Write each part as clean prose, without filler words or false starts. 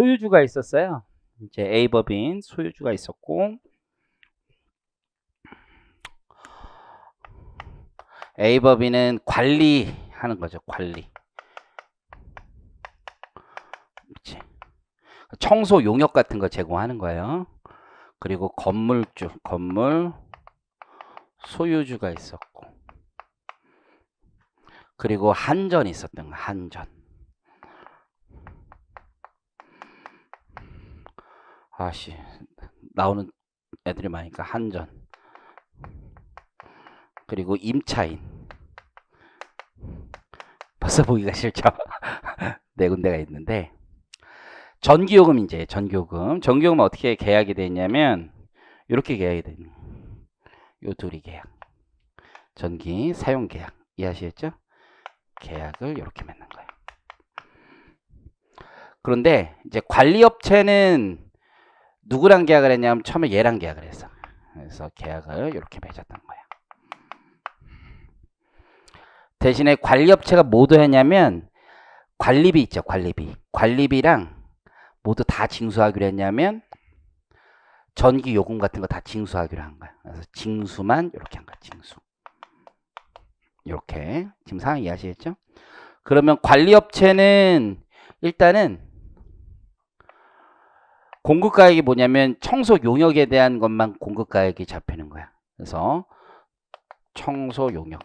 소유주가 있었어요. 이제 A 법인 소유주가 있었고, A 법인은 관리하는 거죠. 관리. 그치. 청소 용역 같은 거 제공하는 거예요. 그리고 건물주, 건물 소유주가 있었고, 그리고 한전이 있었던 거, 한전. 아씨, 나오는 애들이 많으니까 한전. 그리고 임차인. 벌써 보기가 싫죠. 네 군데가 있는데, 전기요금 이제 전기요금. 전기요금 어떻게 계약이 되냐면 이렇게 계약이 되는. 요 둘이 계약. 전기 사용 계약. 이해하시겠죠? 계약을 이렇게 맺는 거예요. 그런데 이제 관리업체는 누구랑 계약을 했냐면 처음에 얘랑 계약을 했어. 그래서 계약을 이렇게 맺었던 거야. 대신에 관리업체가 뭐도 했냐면 관리비 있죠. 관리비. 관리비랑 모두 다 징수하기로 했냐면 전기 요금 같은 거 다 징수하기로 한 거야. 그래서 징수만 이렇게 한 거야. 징수. 이렇게. 지금 상황 이해하시겠죠? 그러면 관리업체는 일단은 공급가액이 뭐냐면 청소 용역에 대한 것만 공급가액이 잡히는 거야. 그래서 청소 용역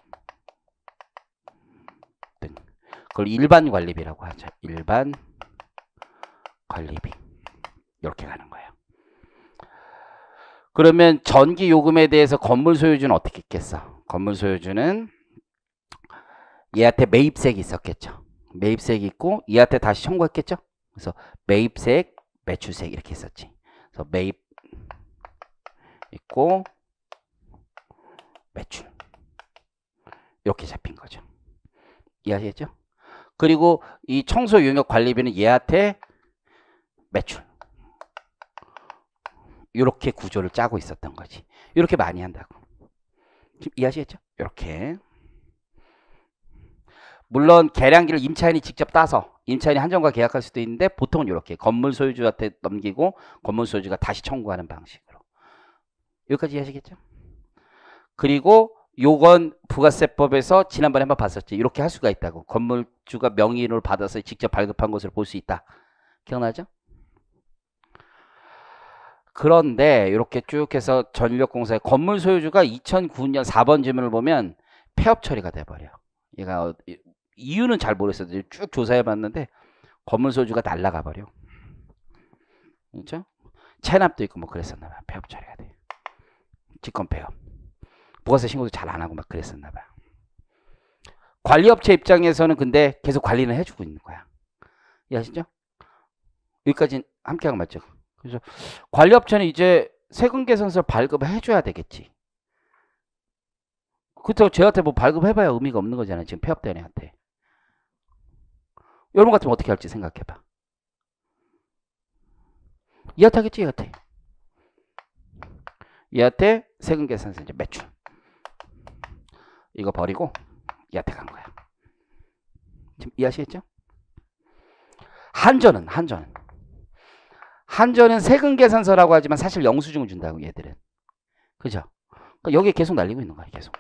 등. 그걸 일반 관리비라고 하죠. 일반 관리비. 이렇게 가는 거예요. 그러면 전기 요금에 대해서 건물 소유주는 어떻게 했겠어? 건물 소유주는 얘한테 매입세액이 있었겠죠. 매입세액이 있고 얘한테 다시 청구했겠죠. 그래서 매입세액, 매출세액 이렇게 했었지. 그래서 매입 있고 매출 이렇게 잡힌 거죠. 이해하시겠죠? 그리고 이 청소 용역 관리비는 얘한테 매출 이렇게 구조를 짜고 있었던 거지. 이렇게 많이 한다고. 이해하시겠죠? 이렇게. 물론 계량기를 임차인이 직접 따서 임차인이 한전과 계약할 수도 있는데 보통은 이렇게 건물 소유주한테 넘기고 건물 소유주가 다시 청구하는 방식으로. 여기까지 이해하시겠죠? 그리고 요건 부가세법에서 지난번에 한번 봤었지. 이렇게 할 수가 있다고. 건물주가 명의를 받아서 직접 발급한 것을 볼 수 있다. 기억나죠? 그런데 이렇게 쭉 해서 전력공사의 건물 소유주가 2009년 4번 질문을 보면 폐업 처리가 돼버려. 얘가 이유는 잘 모르겠어요. 쭉 조사해봤는데 건물 소유주가 날라가 버려. 그렇죠? 체납도 있고 뭐 그랬었나 봐. 폐업 처리가 돼. 직권 폐업. 부가세 신고도 잘 안 하고 막 그랬었나 봐. 관리업체 입장에서는 근데 계속 관리는 해주고 있는 거야. 이해하시죠? 여기까지 함께 하고 맞죠? 그래서 관리업체는 이제 세금 개선서 발급을 해줘야 되겠지. 그렇다고 쟤한테 뭐 발급해봐야 의미가 없는 거잖아요. 지금 폐업된 애한테. 이런 것 같으면 어떻게 할지 생각해봐. 얘한테 하겠지, 얘한테. 얘한테 세금 계산서 이제 매출. 이거 버리고 얘한테 간 거야. 지금 이해하시겠죠? 한전은 세금 계산서라고 하지만 사실 영수증을 준다고 얘들은. 그죠? 그러니까 여기에 계속 날리고 있는 거야, 계속.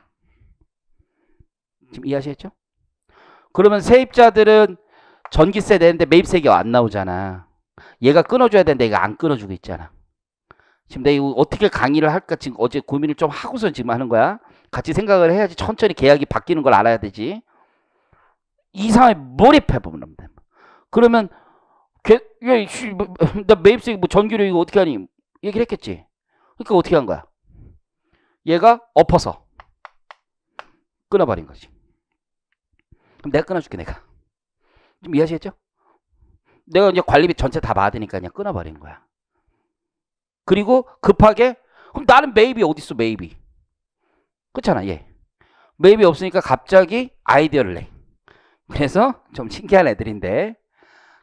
지금 이해하시겠죠? 그러면 세입자들은 전기세 내는데 매입세액이 안 나오잖아. 얘가 끊어줘야 되는데 얘가 안 끊어주고 있잖아. 지금 내가 어떻게 강의를 할까 지금 어제 고민을 좀 하고서 지금 하는 거야. 같이 생각을 해야지 천천히 계약이 바뀌는 걸 알아야 되지. 이 상황에 몰입해보면 돼. 그러면 나 매입세액 뭐 전기료 이거 어떻게 하니? 얘기를 했겠지. 그러니까 어떻게 한 거야? 얘가 엎어서 끊어버린 거지. 그럼 내가 끊어줄게, 내가. 좀 이해하시겠죠? 내가 이제 관리비 전체 다 받으니까 그냥 끊어버린 거야. 그리고 급하게 그럼 나는 매입이 어딨어, 매입이. 그렇잖아, 얘. 매입이 없으니까 갑자기 아이디어를 내. 그래서 좀 신기한 애들인데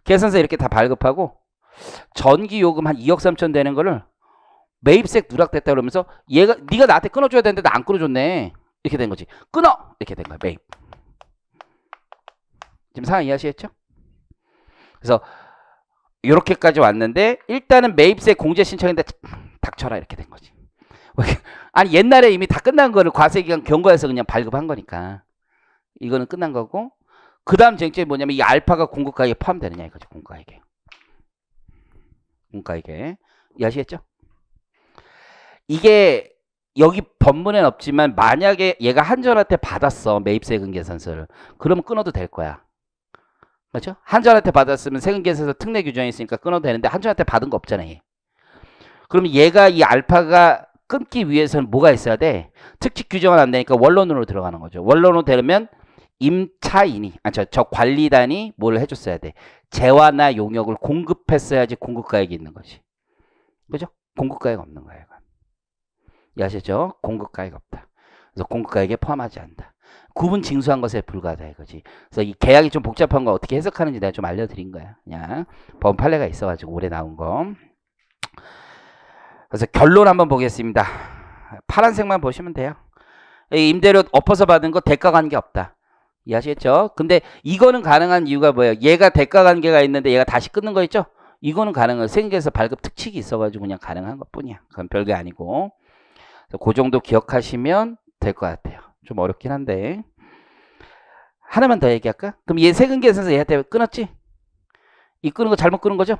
계산서 이렇게 다 발급하고 전기요금 한 2억 3천 되는 거를 매입세액 누락됐다 그러면서 얘가 네가 나한테 끊어줘야 되는데 나 안 끊어줬네. 이렇게 된 거지. 끊어! 이렇게 된 거야, 매입. 지금 상황 이해하시겠죠? 그래서 이렇게까지 왔는데 일단은 매입세 공제 신청인데 닥쳐라 이렇게 된 거지. 아니 옛날에 이미 다 끝난 거를 과세기간 경과해서 그냥 발급한 거니까 이거는 끝난 거고, 그 다음 쟁점이 뭐냐면 이 알파가 공급가액에 포함되느냐 이거죠. 공급가액에. 공급가액에. 이해하시겠죠? 이게 여기 법문에는 없지만 만약에 얘가 한전한테 받았어, 매입세금 계산서를. 그러면 끊어도 될 거야. 맞죠? 한전한테 받았으면 세금 계산서 특례 규정이 있으니까 끊어도 되는데 한전한테 받은 거 없잖아, 얘. 그러면 얘가 이 알파가 끊기 위해서는 뭐가 있어야 돼? 특칙 규정은 안 되니까 원론으로 들어가는 거죠. 원론으로 되려면 임차인이, 저 관리단이 뭘 해줬어야 돼? 재화나 용역을 공급했어야지 공급가액이 있는 거지. 그죠? 공급가액 없는 거야, 이건. 이해하셨죠? 공급가액 없다. 그래서 공급가액에 포함하지 않는다. 구분 징수한 것에 불과하다 이거지. 그래서 이 계약이 좀 복잡한 거 어떻게 해석하는지 내가 좀 알려드린 거야. 그냥 법 판례가 있어가지고 올해 나온 거. 그래서 결론 한번 보겠습니다. 파란색만 보시면 돼요. 임대료 엎어서 받은 거 대가 관계 없다. 이해하시겠죠? 근데 이거는 가능한 이유가 뭐예요? 얘가 대가 관계가 있는데 얘가 다시 끊는 거 있죠? 이거는 가능해요. 세금계에서 발급 특칙이 있어가지고 그냥 가능한 것 뿐이야. 그건 별게 아니고. 그 정도 기억하시면 될 것 같아요. 좀 어렵긴 한데. 하나만 더 얘기할까? 그럼 얘 세금계에서 얘한테 끊었지? 이 끊은 거 잘못 끊은 거죠?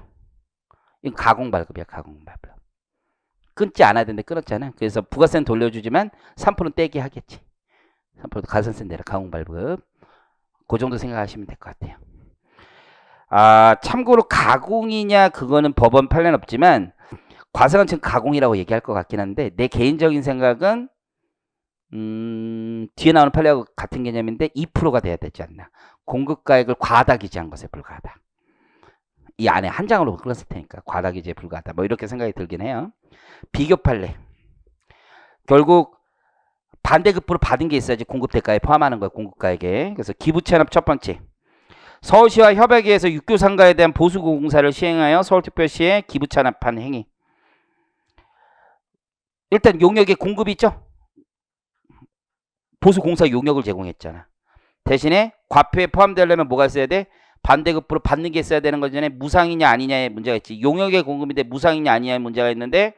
이건 가공발급이야. 가공발급. 끊지 않아야 되는데 끊었잖아. 그래서 부가세는 돌려주지만 3%는 떼기 하겠지. 3% 가산세 내라. 가공발급. 그 정도 생각하시면 될 것 같아요. 참고로 가공이냐 그거는 법원 판례는 없지만 과세관 지금 가공이라고 얘기할 것 같긴 한데 내 개인적인 생각은 뒤에 나오는 판례하고 같은 개념인데 2%가 돼야 되지 않나. 공급가액을 과다 기재한 것에 불과하다. 이 안에 한 장으로 끌었을 테니까 과다 기재에 불과하다. 뭐 이렇게 생각이 들긴 해요. 비교 판례. 결국 반대급부로 받은 게 있어야지 공급 대가에 포함하는 거예요. 공급가액에. 그래서 기부채납 첫 번째. 서울시와 협약에 의해서 육교 상가에 대한 보수공사를 시행하여 서울특별시에 기부채납한 행위. 일단 용역에 공급이 있죠. 보수공사 용역을 제공했잖아. 대신에 과표에 포함되려면 뭐가 있어야 돼? 반대급부로 받는 게 있어야 되는 거잖아요. 무상이냐 아니냐의 문제가 있지. 용역의 공급인데 무상이냐 아니냐의 문제가 있는데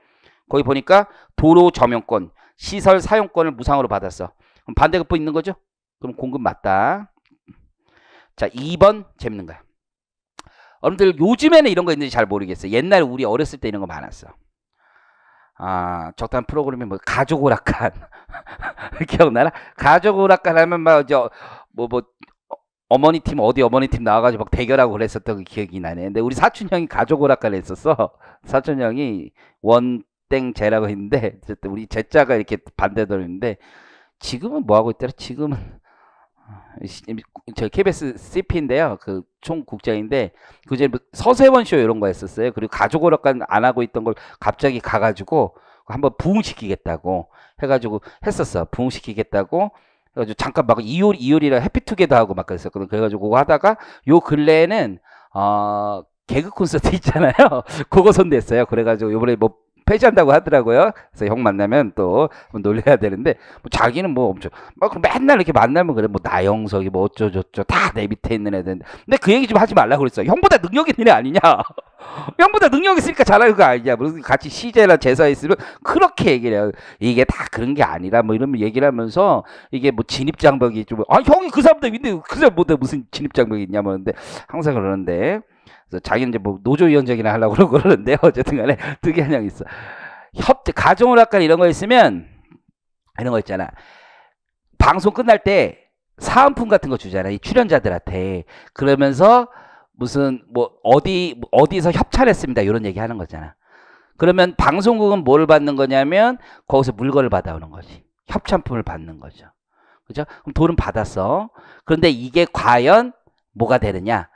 거기 보니까 도로 점용권, 시설 사용권을 무상으로 받았어. 그럼 반대급부 있는 거죠? 그럼 공급 맞다. 자, 2번 재밌는 거야. 여러분들 요즘에는 이런 거 있는지 잘 모르겠어요. 옛날에 우리 어렸을 때 이런 거 많았어. 적당한 프로그램이 뭐 가족 오락관 기억나나? 가족 오락관 하면 막 어머니 팀 어디 어머니 팀 나와가지고 막 대결하고 그랬었던 그 기억이 나네. 근데 우리 사촌 형이 가족 오락관을 했었어. 사촌 형이 원땡제라고 했는데 어쨌든 우리 제자가 이렇게 반대돌는데 지금은 뭐 하고 있더라? 지금은 저 KBS CP인데요. 그 총국장인데 그제 서세원 쇼 이런 거 했었어요. 그리고 가족 오락관 안 하고 있던 걸 갑자기 가가지고 한번 부흥시키겠다고 해가지고 했었어. 부흥시키겠다고 해가지고 잠깐 막 이효리랑 해피투게더 하고 막 그랬었거든. 그래가지고 그거 하다가 요 근래에는 개그 콘서트 있잖아요. 그거 손댔어요. 그래가지고 요번에 뭐 폐지한다고 하더라고요. 그래서 형 만나면 또 놀려야 되는데 뭐 자기는 뭐 엄청 막 맨날 이렇게 만나면 그래 뭐 나영석이 뭐 어쩌저쩌 다 내 밑에 있는 애들. 근데 그 얘기 좀 하지 말라고 그랬어. 형보다 능력 있는 애 아니냐? 형보다 능력 있으니까 잘하는 거 아니냐? 무슨 같이 CJ나 제사에 있으면 그렇게 얘기를 해요. 이게 다 그런 게 아니라 뭐 이런 얘기를 하면서 이게 뭐 진입장벽이 좀 형이 그 사람들인데 그 사람보다 무슨 진입장벽이 있냐 뭐 근데 항상 그러는데. 자기는 이제 뭐 노조위원장이나 하려고 그러는데 어쨌든 간에 특이한 형이 있어. 가정오락관 이런 거 있으면 이런 거 있잖아. 방송 끝날 때 사은품 같은 거 주잖아. 이 출연자들한테. 그러면서 무슨 뭐 어디서 협찬했습니다. 이런 얘기 하는 거잖아. 그러면 방송국은 뭘 받는 거냐면 거기서 물건을 받아오는 거지. 협찬품을 받는 거죠. 그죠? 그럼 돈은 받았어. 그런데 이게 과연 뭐가 되느냐?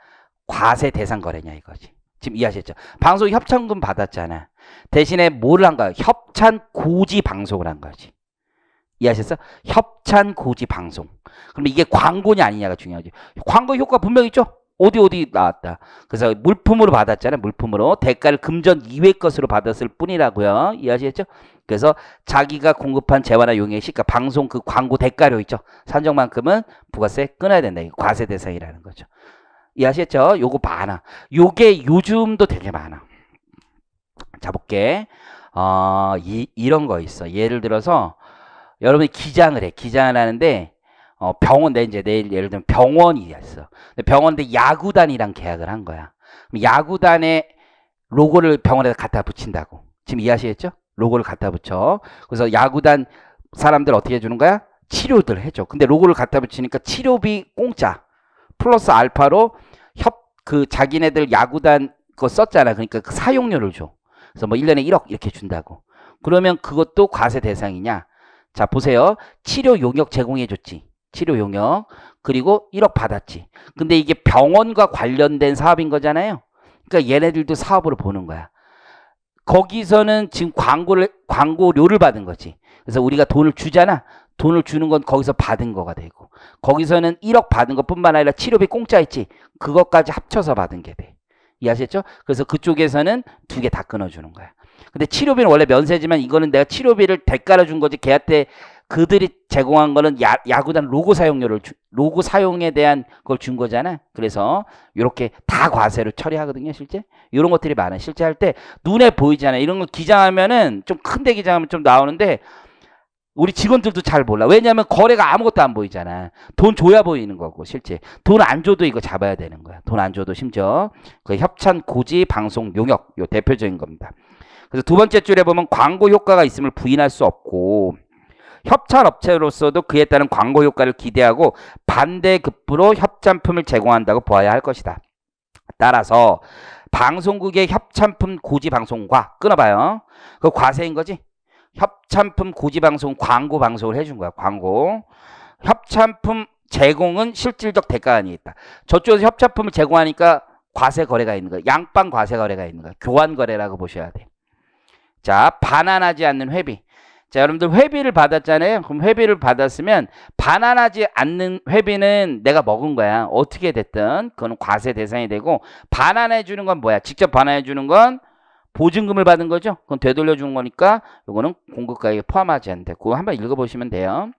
과세 대상 거래냐 이거지. 지금 이해하셨죠? 방송 협찬금 받았잖아. 대신에 뭐를 한 거야? 협찬 고지 방송을 한 거지. 이해하셨어? 협찬 고지 방송. 그럼 이게 광고냐 아니냐가 중요하지. 광고 효과 분명히 있죠? 어디 나왔다. 그래서 물품으로 받았잖아. 물품으로. 대가를 금전 이외의 것으로 받았을 뿐이라고요. 이해하시겠죠? 그래서 자기가 공급한 재화나 용역의 시가 방송 그 광고 대가료 있죠? 산정만큼은 부가세 끊어야 된다. 이게 과세 대상이라는 거죠. 이해하셨죠? 요거 많아. 요게 요즘도 되게 많아. 자, 볼게. 이런 거 있어. 예를 들어서 여러분이 기장을 해. 기장을 하는데 병원 내 이제 내일 예를 들면 병원이 있어. 병원인데 야구단이랑 계약을 한 거야. 그럼 야구단의 로고를 병원에다 갖다 붙인다고. 지금 이해하시겠죠? 로고를 갖다 붙여. 그래서 야구단 사람들 어떻게 해주는 거야? 치료들 해줘. 근데 로고를 갖다 붙이니까 치료비 공짜. 플러스 알파로 자기네들 야구단 그거 썼잖아. 그러니까 그 사용료를 줘. 그래서 뭐 1년에 1억 이렇게 준다고. 그러면 그것도 과세 대상이냐? 자, 보세요. 치료 용역 제공해 줬지. 치료 용역. 그리고 1억 받았지. 근데 이게 병원과 관련된 사업인 거잖아요. 그러니까 얘네들도 사업으로 보는 거야. 거기서는 지금 광고료를 받은 거지. 그래서 우리가 돈을 주잖아. 돈을 주는 건 거기서 받은 거가 되고, 거기서는 1억 받은 것뿐만 아니라 치료비 공짜 있지. 그것까지 합쳐서 받은 게 돼. 이해하셨죠? 그래서 그쪽에서는 두 개 다 끊어주는 거야. 근데 치료비는 원래 면세지만 이거는 내가 치료비를 대가로 준 거지. 걔한테 그들이 제공한 거는 야구단 로고 사용료를 로고 사용에 대한 걸 준 거잖아. 그래서 이렇게 다 과세로 처리하거든요. 실제 이런 것들이 많아. 실제 할 때 눈에 보이잖아. 이런 거 기장하면은 좀 큰데 기장하면 좀 나오는데 우리 직원들도 잘 몰라. 왜냐하면 거래가 아무것도 안 보이잖아. 돈 줘야 보이는 거고. 실제 돈 안 줘도 이거 잡아야 되는 거야. 돈 안 줘도 심지어 그 협찬 고지 방송 용역 요 대표적인 겁니다. 그래서 두 번째 줄에 보면 광고 효과가 있음을 부인할 수 없고, 협찬 업체로서도 그에 따른 광고 효과를 기대하고 반대급부로 협찬품을 제공한다고 보아야 할 것이다. 따라서 방송국의 협찬품 고지 방송과 끊어봐요. 그 과세인 거지. 협찬품 고지 방송 광고 방송을 해준 거야. 광고. 협찬품 제공은 실질적 대가가 있다. 저쪽에서 협찬품을 제공하니까 과세 거래가 있는 거야. 양방 과세 거래가 있는 거야. 교환 거래라고 보셔야 돼. 자, 반환하지 않는 회비. 자, 여러분들 회비를 받았잖아요. 그럼 회비를 받았으면 반환하지 않는 회비는 내가 먹은 거야. 어떻게 됐든 그건 과세 대상이 되고, 반환해 주는 건 뭐야? 직접 반환해 주는 건 보증금을 받은 거죠. 그건 되돌려 주는 거니까 이거는 공급가액에 포함하지 않는데, 그거 한번 읽어보시면 돼요.